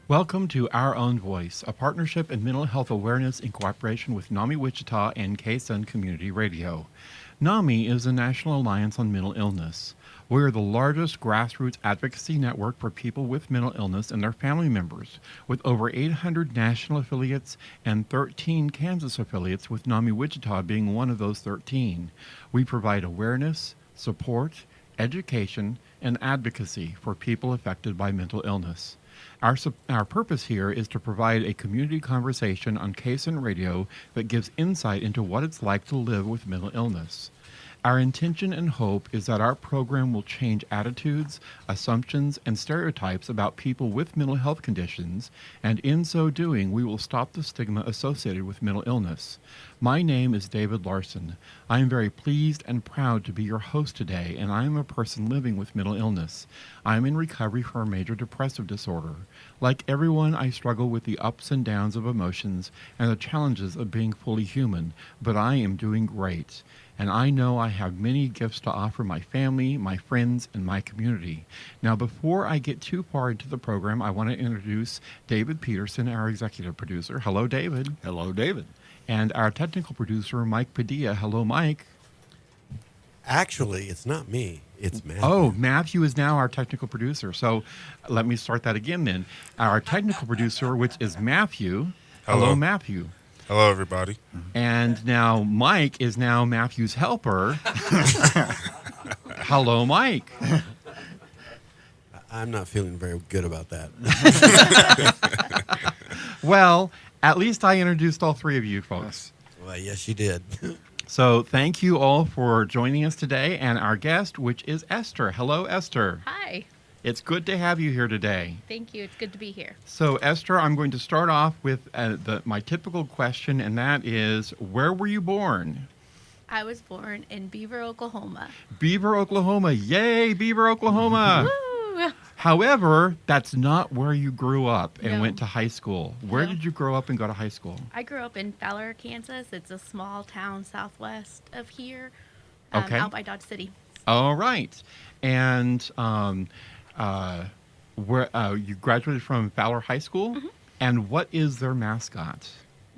Welcome to Our Own Voice, a partnership in mental health awareness in cooperation with NAMI Wichita and KSUN Community Radio. NAMI is the National Alliance on Mental Illness. We are the largest grassroots advocacy network for people with mental illness and their family members, with over 800 national affiliates and 13 Kansas affiliates, with NAMI Wichita being one of those 13. We provide awareness, support, education, and advocacy for people affected by mental illness. Our purpose here is to provide a community conversation on KSUN Radio that gives insight into what it's like to live with mental illness. Our intention and hope is that our program will change attitudes, assumptions, and stereotypes about people with mental health conditions, and in so doing, we will stop the stigma associated with mental illness. My name is David Larson. I am very pleased and proud to be your host today, and I am a person living with mental illness. I am in recovery for a major depressive disorder. Like everyone, I struggle with the ups and downs of emotions and the challenges of being fully human, but I am doing great. And I know I have many gifts to offer my family, my friends, and my community. Now, before I get too far into the program, I want to introduce David Peterson, our executive producer. Hello, David. Hello, David. And our technical producer, Mike Padilla. Hello, Mike. Actually, it's not me. It's Matthew. Oh, Matthew is now our technical producer. So let me start that again then. Our technical producer, which is Matthew. Hello, Matthew. Hello, everybody. And now Mike is now Matthew's helper. Hello, Mike. I'm not feeling very good about that. Well, at least I introduced all three of you folks. Well, yes, you did. So thank you all for joining us today, and our guest, which is Esther. Hello, Esther. Hi. It's good to have you here today. Thank you. It's good to be here. So, Esther, I'm going to start off with my typical question, and that is, where were you born? I was born in Beaver, Oklahoma. Beaver, Oklahoma. Yay, Beaver, Oklahoma. Woo! However, that's not where you grew up and No. went to high school. Where No. did you grow up and go to high school? I grew up in Fowler, Kansas. It's a small town southwest of here, Okay. out by Dodge City. All right. And where you graduated from Fowler High School? Mm-hmm. And what is their mascot?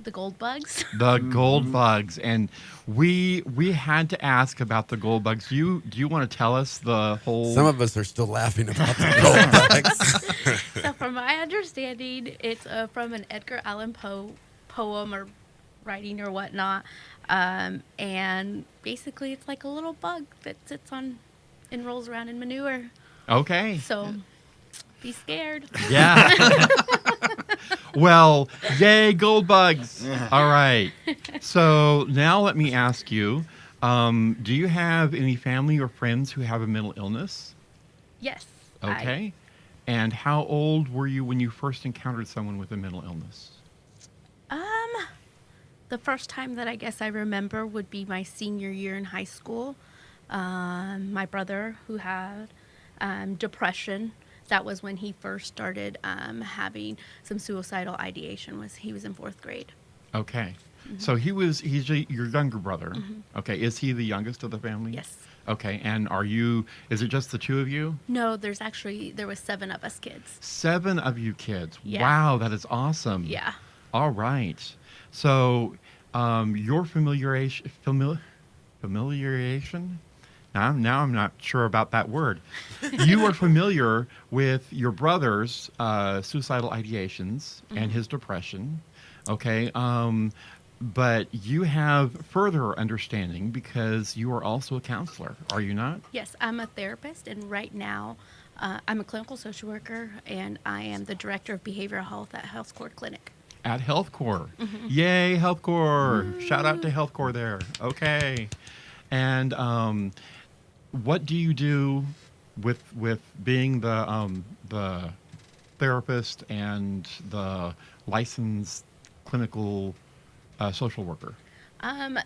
The Gold Bugs. The Gold Bugs. And we had to ask about the Gold Bugs. Do you want to tell us the whole... Some of us are still laughing about the gold bugs. So from my understanding, it's from an Edgar Allan Poe poem or writing or whatnot. And basically it's like a little bug that sits on and rolls around in manure. Okay. So be scared. Yeah. Well, yay, Gold Bugs. All right. So now let me ask you, do you have any family or friends who have a mental illness? Yes. Okay. And how old were you when you first encountered someone with a mental illness? The first time that I guess I remember would be my senior year in high school. My brother, who had depression, that was when he first started having some suicidal ideation. He was in 4th grade. Okay. So he's your younger brother. Okay. Is he the youngest of the family? Yes. Okay. And is it just the two of you? No, there was 7 of us kids. 7 of you kids. Yeah. Wow, that is awesome. Yeah. All right. So your familiarization. Now I'm not sure about that word. You are familiar with your brother's suicidal ideations and his depression, okay? But you have further understanding because you are also a counselor, are you not? Yes, I'm a therapist, and right now I'm a clinical social worker, and I am the director of behavioral health at Health Corps Clinic. At Health Corps. Yay, Health Corps. Shout out to Health Corps there. Okay. And what do you do with being the therapist and the licensed clinical social worker?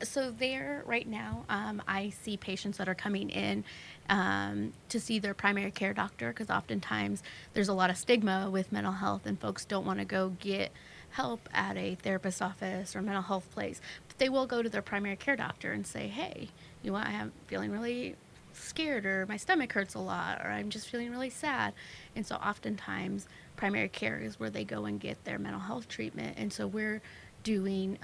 So there right now, I see patients that are coming in to see their primary care doctor, because oftentimes there's a lot of stigma with mental health and folks don't want to go get help at a therapist's office or mental health place. But they will go to their primary care doctor and say, hey, I'm feeling really scared, or my stomach hurts a lot, or I'm just feeling really sad. And so oftentimes primary care is where they go and get their mental health treatment. And so we're doing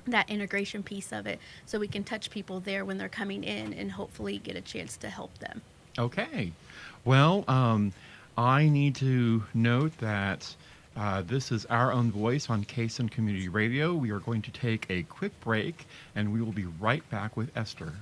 that integration piece of it so we can touch people there when they're coming in and hopefully get a chance to help them. Okay. Well, I need to note that this is Our Own Voice on KSUN Community Radio. We are going to take a quick break, and we will be right back with Esther.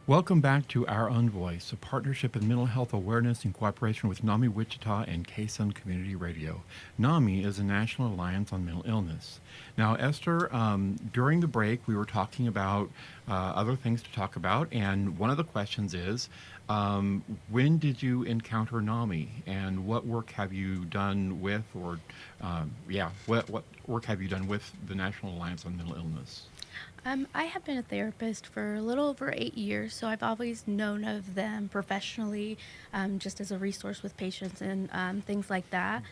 Welcome back to Our Own Voice, a partnership in mental health awareness in cooperation with NAMI Wichita and KSUN Community Radio. NAMI is a National Alliance on Mental Illness. Now, Esther, during the break, we were talking about other things to talk about, and one of the questions is, when did you encounter NAMI, and what work have you done with, what work have you done with the National Alliance on Mental Illness? I have been a therapist for a little over 8 years, so I've always known of them professionally, just as a resource with patients and things like that.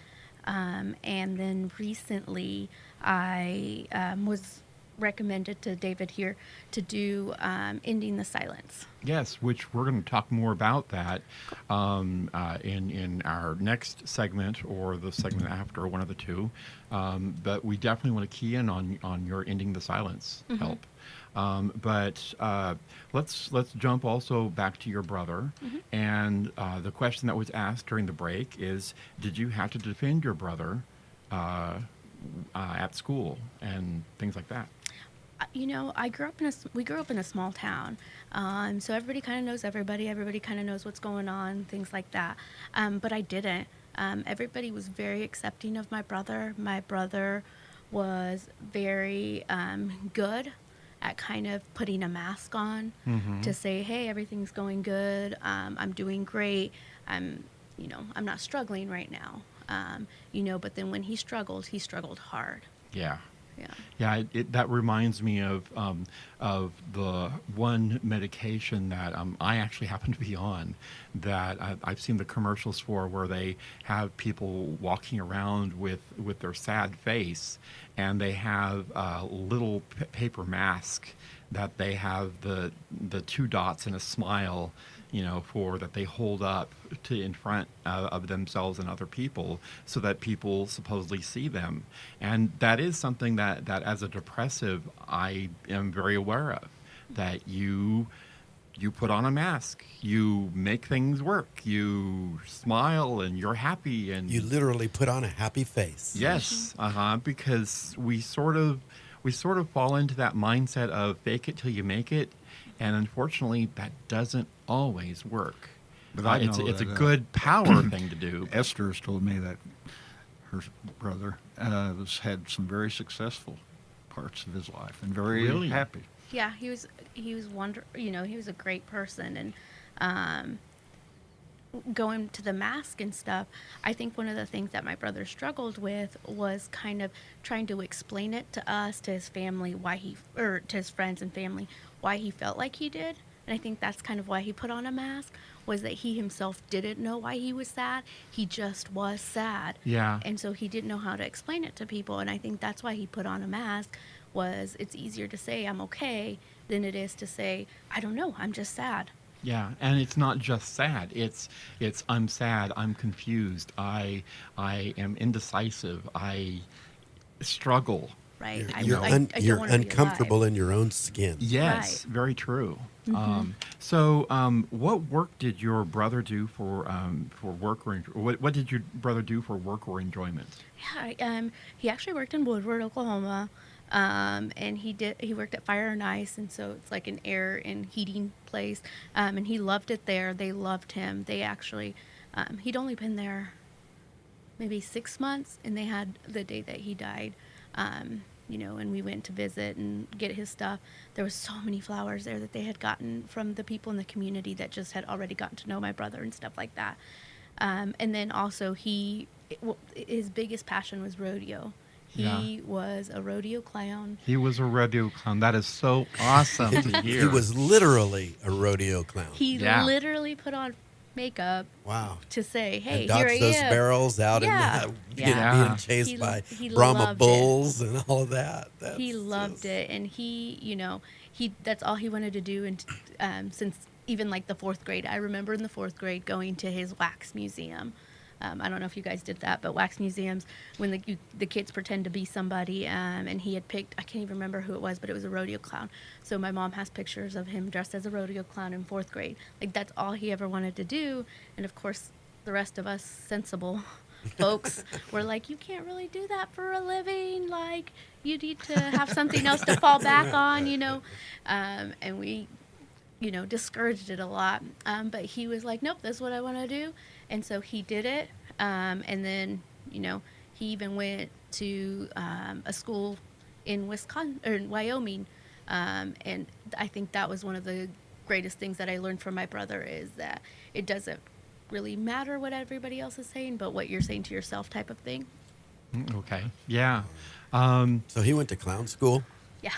And then recently, I was recommended to David here to do Ending the Silence. Yes, which we're going to talk more about that in our next segment or the segment after, one of the two. But we definitely want to key in on your Ending the Silence help. But let's jump also back to your brother. And the question that was asked during the break is, did you have to defend your brother at school and things like that? You know, we grew up in a small town, so everybody kind of knows everybody. Everybody kind of knows what's going on, things like that. But I didn't. Everybody was very accepting of my brother. My brother was very good at kind of putting a mask on to say, "Hey, everything's going good. I'm doing great. I'm not struggling right now." But then when he struggled hard. Yeah. Yeah. Yeah, that reminds me of the one medication that I actually happen to be on that I've seen the commercials for, where they have people walking around with their sad face, and they have a little paper mask that they have the two dots and a smile, for that they hold up to in front of themselves and other people, so that people supposedly see them. And that is something that as a depressive, I am very aware of, that you put on a mask, you make things work, you smile and you're happy, and You literally put on a happy face. yes, because we sort of fall into that mindset of fake it till you make it, and unfortunately that doesn't always work. But I it's know a that, good power thing to do. Esther has told me that her brother has had some very successful parts of his life and very Really? happy. Yeah, he was he was a great person, and going to the mask and stuff, I think one of the things that my brother struggled with was kind of trying to explain it to us, to his family, to his friends and family, why he felt like he did. And I think that's kind of why he put on a mask, was that he himself didn't know why he was sad. He just was sad. Yeah. And so he didn't know how to explain it to people. And I think that's why he put on a mask, was it's easier to say I'm okay than it is to say, I don't know, I'm just sad. Yeah, and it's not just sad. It's I'm sad, I'm confused, I am indecisive, I struggle. Right. You're, I don't you're wanna be uncomfortable alive. in your own skin. Yes, Right. very true. What work did your brother do for work, or what did your brother do for work or enjoyment? Yeah, he actually worked in Woodward, Oklahoma, and he worked at Fire and Ice, and so it's like an air and heating place, and he loved it there. They loved him. They actually, he'd only been there maybe 6 months, and they had the day that he died. and we went to visit and get his stuff. There was so many flowers there that they had gotten from the people in the community that just had already gotten to know my brother and stuff like that. And then also his biggest passion was rodeo. He was a rodeo clown. He was a rodeo clown. That is so awesome to hear. He was literally a rodeo clown. He literally put on makeup to say, hey, and here I dodged those am. barrels out and being chased by Brahma bulls and all of that. He loved it, and he that's all he wanted to do. And since even like the 4th grade, I remember in the 4th grade going to his wax museum. I don't know if you guys did that, but wax museums, when the kids pretend to be somebody, and he had picked, I can't even remember who it was, but it was a rodeo clown. So my mom has pictures of him dressed as a rodeo clown in 4th grade. Like, that's all he ever wanted to do. And of course, the rest of us sensible folks were like, you can't really do that for a living. Like, you need to have something else to fall back on, and we, discouraged it a lot. But he was like, nope, that's what I want to do. And so he did it. And then, he even went to a school in Wisconsin or in Wyoming. And I think that was one of the greatest things that I learned from my brother, is that it doesn't really matter what everybody else is saying, but what you're saying to yourself, type of thing. Okay. Yeah. So he went to clown school? Yeah.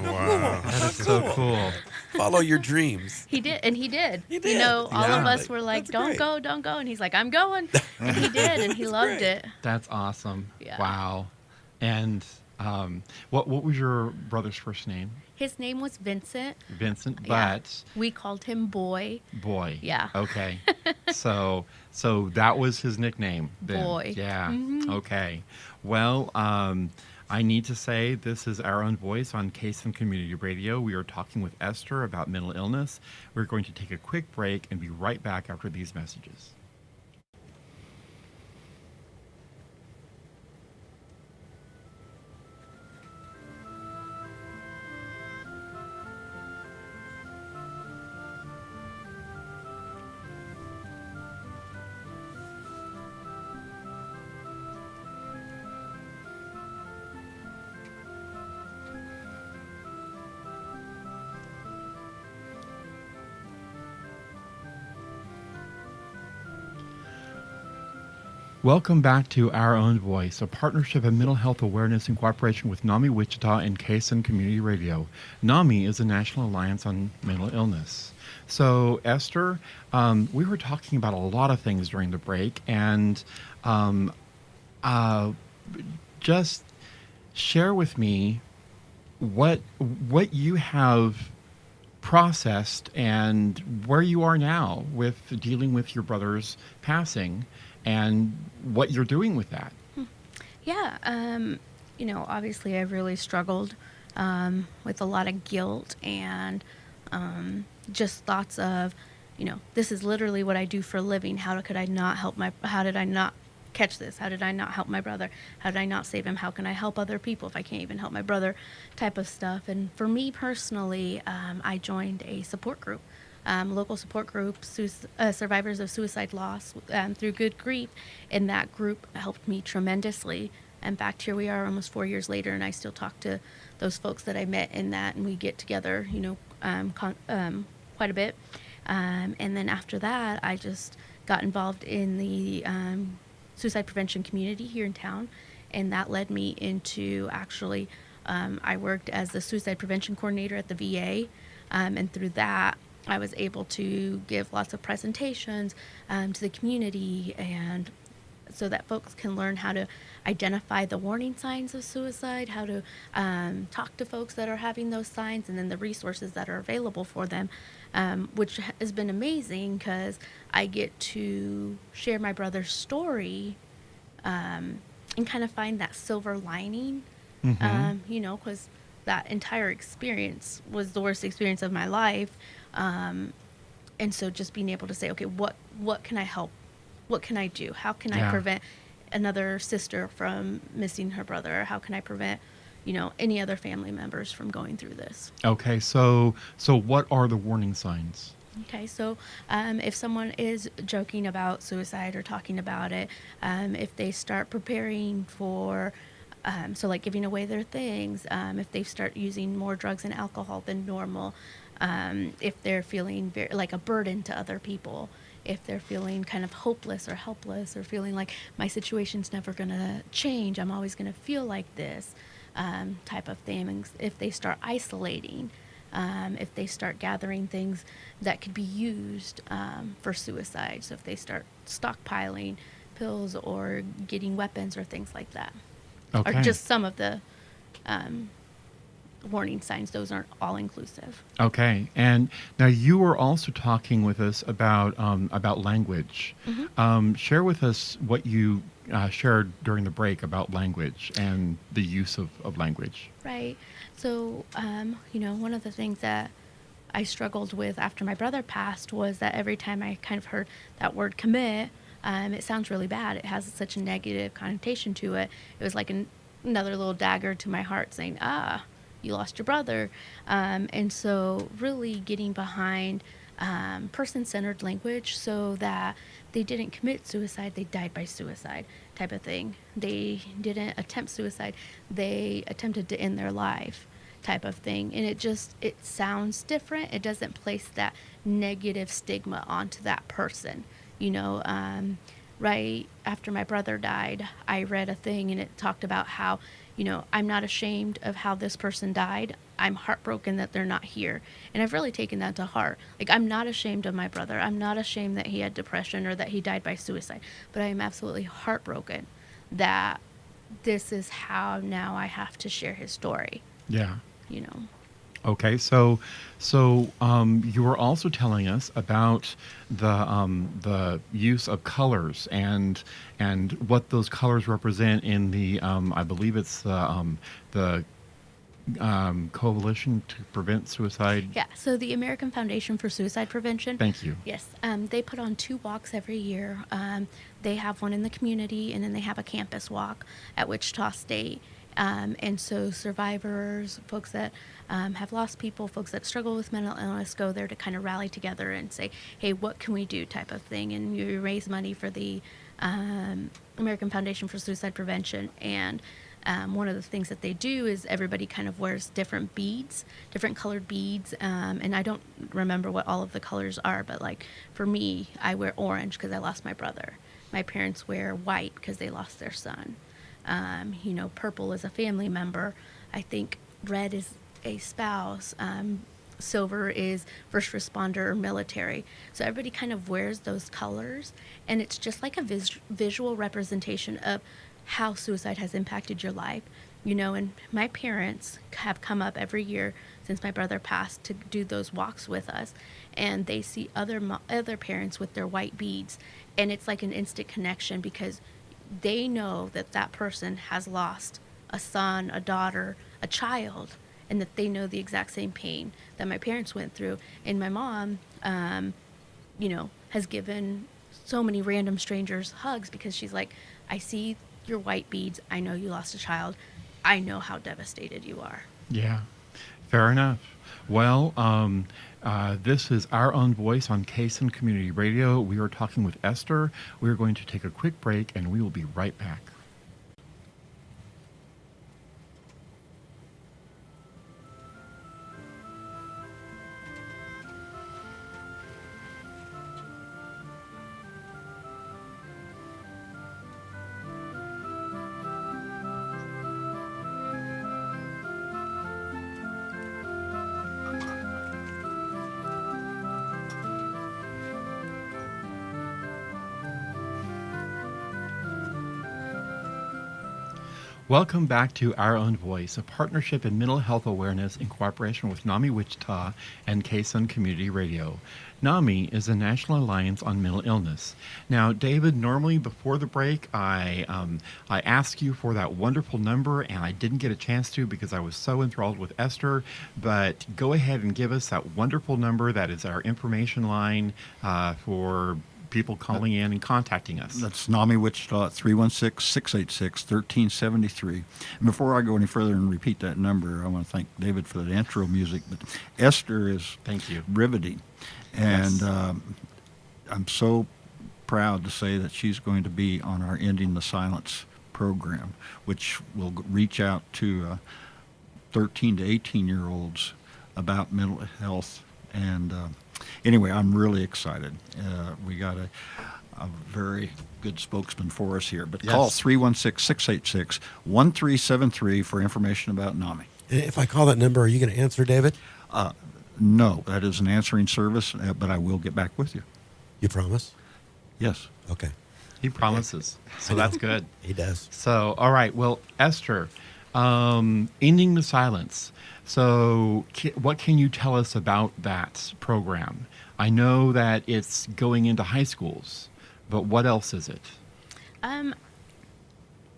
Wow. That is so cool. Follow your dreams. He did, and he did. He did. All of us were like, That's don't great. go, don't go. And he's like, I'm going. And he did, and he loved great. it. That's awesome. Yeah. Wow. And what was your brother's first name? His name was Vincent. Vincent, Yeah. but We called him Boy. Boy. Yeah. Okay. So that was his nickname then. Boy. Yeah. Mhm. Okay. Well, I need to say this is Our Own Voice on KSUN Community Radio. We are talking with Esther about mental illness. We're going to take a quick break and be right back after these messages. Welcome back to Our Own Voice, a partnership of mental health awareness in cooperation with NAMI Wichita and KSUN Community Radio. NAMI is a National Alliance on Mental Illness. So, Esther, we were talking about a lot of things during the break, and just share with me what you have processed and where you are now with dealing with your brother's passing, and what you're doing with that. Yeah. Obviously I've really struggled with a lot of guilt and just thoughts of, this is literally what I do for a living. How did I not catch this? How did I not help my brother? How did I not save him? How can I help other people if I can't even help my brother, type of stuff. And for me personally, I joined a support group. Local support group, survivors of suicide loss, through Good Grief, and that group helped me tremendously. In fact, here we are almost 4 years later, and I still talk to those folks that I met in that, and we get together, quite a bit. And then after that, I just got involved in the suicide prevention community here in town, and that led me into actually, I worked as the suicide prevention coordinator at the VA, and through that, I was able to give lots of presentations to the community, and so that folks can learn how to identify the warning signs of suicide, how to talk to folks that are having those signs, and then the resources that are available for them, which has been amazing because I get to share my brother's story and kind of find that silver lining, because that entire experience was the worst experience of my life. And so just being able to say, okay, what can I help? What can I do? How can I prevent another sister from missing her brother? How can I prevent, any other family members from going through this? Okay, so what are the warning signs? Okay, so if someone is joking about suicide or talking about it, if they start preparing for So like giving away their things, if they start using more drugs and alcohol than normal, if they're feeling like a burden to other people, if they're feeling kind of hopeless or helpless, or feeling like my situation's never going to change, I'm always going to feel like this, type of things. If they start isolating, if they start gathering things that could be used for suicide. So if they start stockpiling pills or getting weapons or things like that. Okay. Or just some of the warning signs. Those aren't all inclusive. Okay. And now you were also talking with us about language. Mm-hmm. Share with us what you shared during the break about language and the use of language. Right. So, one of the things that I struggled with after my brother passed was that every time I kind of heard that word commit, it sounds really bad. It has such a negative connotation to it. It was like another little dagger to my heart saying, you lost your brother. And so really getting behind person-centered language so that they didn't commit suicide, they died by suicide type of thing. They didn't attempt suicide, they attempted to end their life type of thing. And it sounds different. It doesn't place that negative stigma onto that person. Right after my brother died, I read a thing and it talked about how, I'm not ashamed of how this person died. I'm heartbroken that they're not here. And I've really taken that to heart. Like, I'm not ashamed of my brother. I'm not ashamed that he had depression or that he died by suicide. But I am absolutely heartbroken that this is how now I have to share his story. Yeah. Okay, so you were also telling us about the use of colors and what those colors represent in the I believe it's the Coalition to Prevent Suicide. Yeah, so the American Foundation for Suicide Prevention. Thank you. Yes, they put on 2 walks every year. They have one in the community, and then they have a campus walk at Wichita State. And so survivors, folks that have lost people, folks that struggle with mental illness go there to kind of rally together and say, hey, what can we do type of thing. And you raise money for the American Foundation for Suicide Prevention. And one of the things that they do is everybody kind of wears different beads, different colored beads. And I don't remember what all of the colors are, but like for me, I wear orange because I lost my brother. My parents wear white because they lost their son. Purple is a family member. I think red is a spouse. Silver is first responder or military. So everybody kind of wears those colors, and it's just like a visual representation of how suicide has impacted your life. And my parents have come up every year since my brother passed to do those walks with us, and they see other parents with their white beads, and it's like an instant connection because they know that that person has lost a son, a daughter, a child, and that they know the exact same pain that my parents went through. And my mom, has given so many random strangers hugs because she's like, I see your white beads. I know you lost a child. I know how devastated you are. Yeah, fair enough. Well, this is Our Own Voice on KSUN Community Radio. We are talking with Esther. We are going to take a quick break, and we will be right back. Welcome back to Our Own Voice, a partnership in mental health awareness in cooperation with NAMI Wichita and KSUN Community Radio. NAMI is the National Alliance on Mental Illness. Now, David, normally before the break, I asked you for that wonderful number, and I didn't get a chance to because I was so enthralled with Esther. But go ahead and give us that wonderful number that is our information line for people calling in and contacting us. That's NAMI Wichita at 316-686-1373. And before I go any further and repeat that number, I want to thank David for that intro music. But Esther is Thank you. riveting. And Yes. I'm so proud to say that she's going to be on our Ending the Silence program, which will reach out to 13 to 18-year-olds about mental health. And anyway, I'm really excited. We got a very good spokesman for us here. But call 316-686-1373 for information about NAMI. If I call that number, are you going to answer, David? No, that is an answering service, but I will get back with you. You promise? Yes. Okay. He promises. So that's good. He does. So, all right. Well, Esther, Ending the Silence. So what can you tell us about that program? I know that it's going into high schools, but what else is it?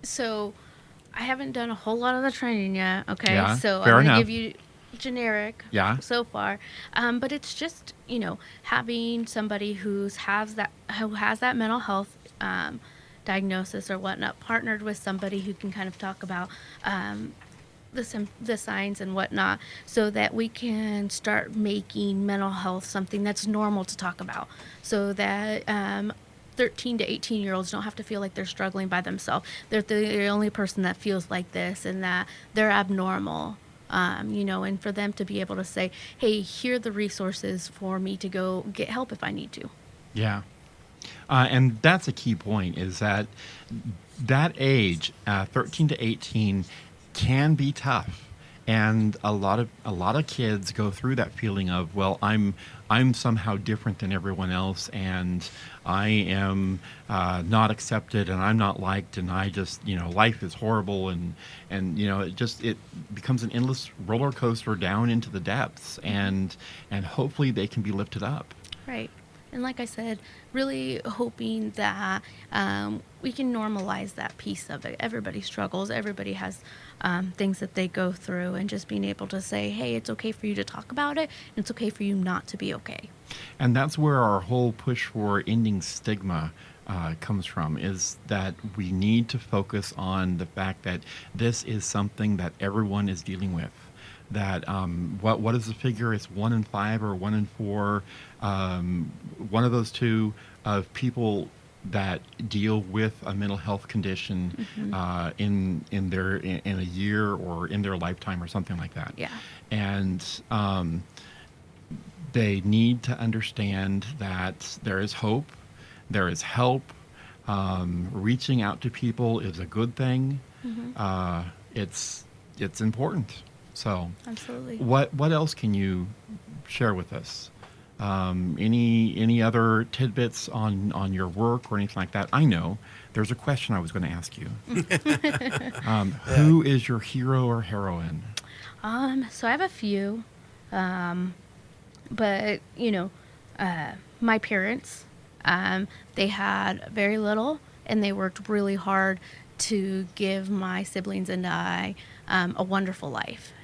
So I haven't done a whole lot of the training yet. Okay. Yeah, so fair I'm going enough. to give you generic so far. But it's just, having somebody who has that mental health diagnosis or whatnot, partnered with somebody who can kind of talk about the signs and whatnot, so that we can start making mental health something that's normal to talk about, so that 13 to 18-year-olds don't have to feel like they're struggling by themselves. They're the only person that feels like this, and that they're abnormal. And for them to be able to say, hey, here are the resources for me to go get help if I need to. Yeah. And that's a key point, is that age, 13 to 18, can be tough. And a lot of kids go through that feeling of, well, I'm somehow different than everyone else, and I am not accepted, and I'm not liked, and I just, life is horrible, and it becomes an endless roller coaster down into the depths, and hopefully they can be lifted up. Right. And like I said, really hoping that we can normalize that piece of it. Everybody struggles. Everybody has things that they go through, and just being able to say, hey, it's okay for you to talk about it, and it's okay for you not to be okay. And that's where our whole push for ending stigma comes from, is that we need to focus on the fact that this is something that everyone is dealing with. That what is the figure? It's 1 in 5 or 1 in 4. One of those two of people that deal with a mental health condition in a year or in their lifetime or something like that. Yeah. And they need to understand that there is hope, there is help. Reaching out to people is a good thing. It's important. So, absolutely. What else can you share with us? Any other tidbits on your work or anything like that? I know there's a question I was going to ask you. Who is your hero or heroine? So I have a few, but my parents, they had very little, and they worked really hard to give my siblings and I a wonderful life.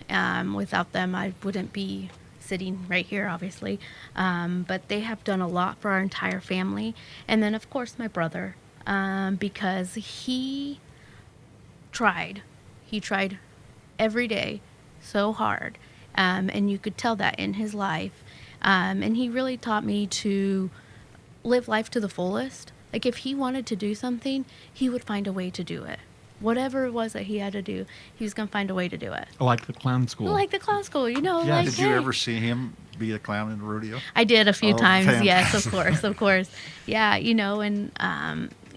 Without them, I wouldn't be sitting right here, obviously. But they have done a lot for our entire family. And then, of course, my brother, because he tried. He tried every day so hard. And you could tell that in his life. And he really taught me to live life to the fullest. Like, if he wanted to do something, he would find a way to do it. Whatever it was that he had to do, he was going to find a way to do it. Like the clown school. Like the clown school, Yeah. Like, Did you ever see him be a clown in the rodeo? I did a few times, fantastic. yes, of course. Yeah, and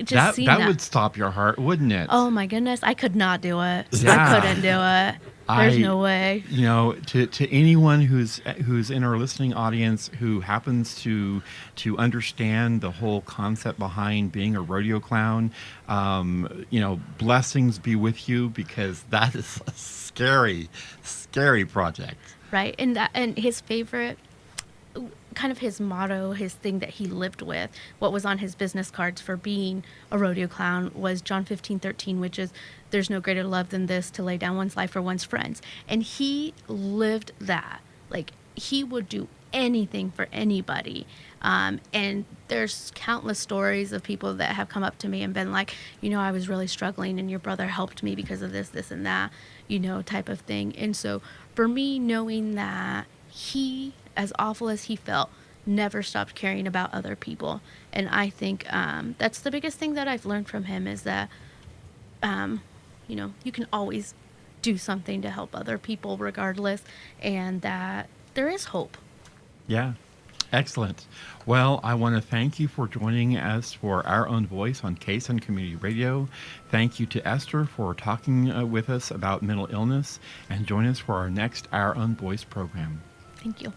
just seeing that would stop your heart, wouldn't it? Oh, my goodness. I could not do it. Yeah. I couldn't do it. There's no way. To anyone who's in our listening audience who happens to understand the whole concept behind being a rodeo clown, blessings be with you, because that is a scary, scary project. Right, and his favorite, kind of his motto, his thing that he lived with, what was on his business cards for being a rodeo clown, was John 15:13, which is, there's no greater love than this, to lay down one's life for one's friends. And he lived that. Like, he would do anything for anybody. And there's countless stories of people that have come up to me and been like, I was really struggling, and your brother helped me because of this, this, and that, type of thing. And so for me, knowing that he, as awful as he felt, never stopped caring about other people. And I think that's the biggest thing that I've learned from him, is that you can always do something to help other people regardless, and that there is hope. Yeah. Excellent. Well, I want to thank you for joining us for Our Own Voice on KSUN Community Radio. Thank you to Esther for talking with us about mental illness, and join us for our next Our Own Voice program. Thank you.